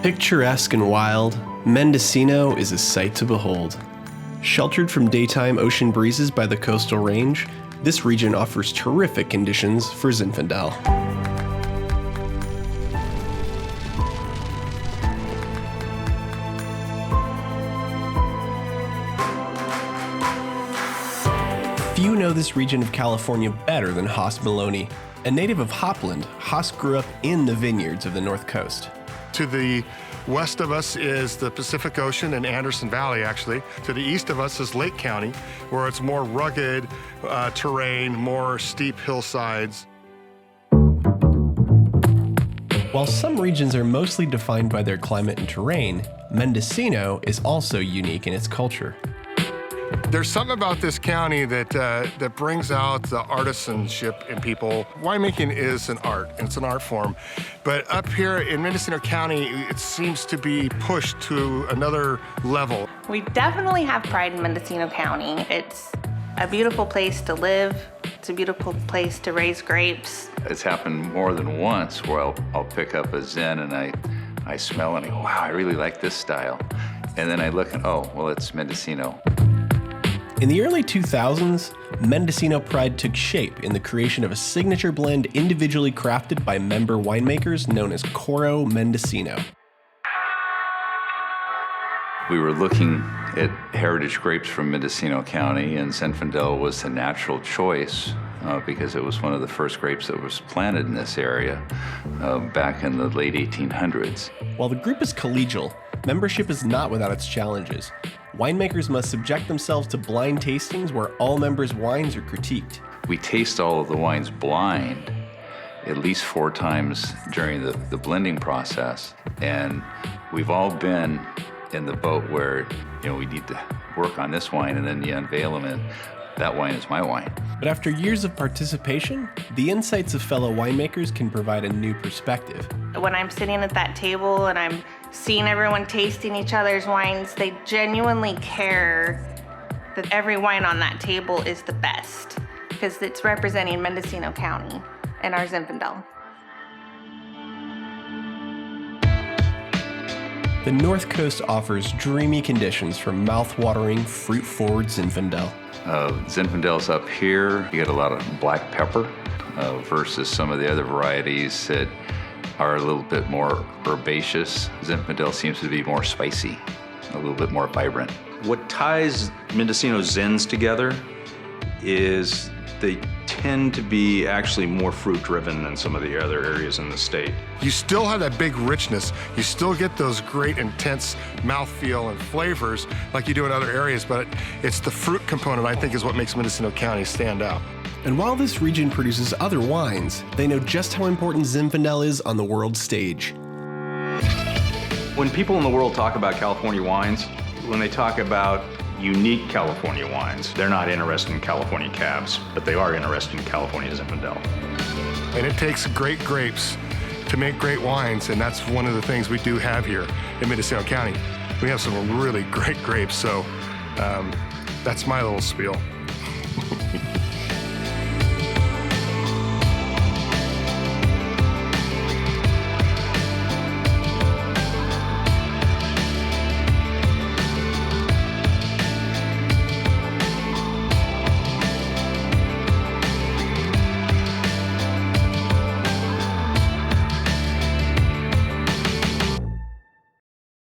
Picturesque and wild, Mendocino is a sight to behold. Sheltered from daytime ocean breezes by the coastal range, this region offers terrific conditions for Zinfandel. Few know this region of California better than Haas Maloney. A native of Hopland, Haas grew up in the vineyards of the North Coast. To the west of us is the Pacific Ocean and Anderson Valley, actually. To the east of us is Lake County, where it's more rugged terrain, more steep hillsides. While some regions are mostly defined by their climate and terrain, Mendocino is also unique in its culture. There's something about this county that brings out the artisanship in people. Winemaking is an art, and it's an art form. But up here in Mendocino County, it seems to be pushed to another level. We definitely have pride in Mendocino County. It's a beautiful place to live. It's a beautiful place to raise grapes. It's happened more than once where I'll pick up a Zen and I smell and I go, wow, I really like this style. And then I look and, oh, well, it's Mendocino. In the early 2000s, Mendocino pride took shape in the creation of a signature blend individually crafted by member winemakers known as Coro Mendocino. We were looking at heritage grapes from Mendocino County, and Zinfandel was the natural choice because it was one of the first grapes that was planted in this area back in the late 1800s. While the group is collegial, membership is not without its challenges. Winemakers must subject themselves to blind tastings where all members' wines are critiqued. We taste all of the wines blind at least 4 times during the blending process, and we've all been in the boat where, you know, we need to work on this wine, and then you unveil them and that wine is my wine. But after years of participation, the insights of fellow winemakers can provide a new perspective. When I'm sitting at that table and I'm seeing everyone tasting each other's wines, they genuinely care that every wine on that table is the best because it's representing Mendocino County and our Zinfandel. The North Coast offers dreamy conditions for mouth-watering, fruit-forward Zinfandel. Zinfandel's up here. You get a lot of black pepper versus some of the other varieties that are a little bit more herbaceous. Zinfandel seems to be more spicy, a little bit more vibrant. What ties Mendocino Zins together is they tend to be actually more fruit-driven than some of the other areas in the state. You still have that big richness. You still get those great intense mouthfeel and flavors like you do in other areas, but it's the fruit component I think is what makes Mendocino County stand out. And while this region produces other wines, they know just how important Zinfandel is on the world stage. When people in the world talk about California wines, when they talk about unique California wines, they're not interested in California cabs, but they are interested in California Zinfandel. And it takes great grapes to make great wines, and that's one of the things we do have here in Mendocino County. We have some really great grapes, so that's my little spiel.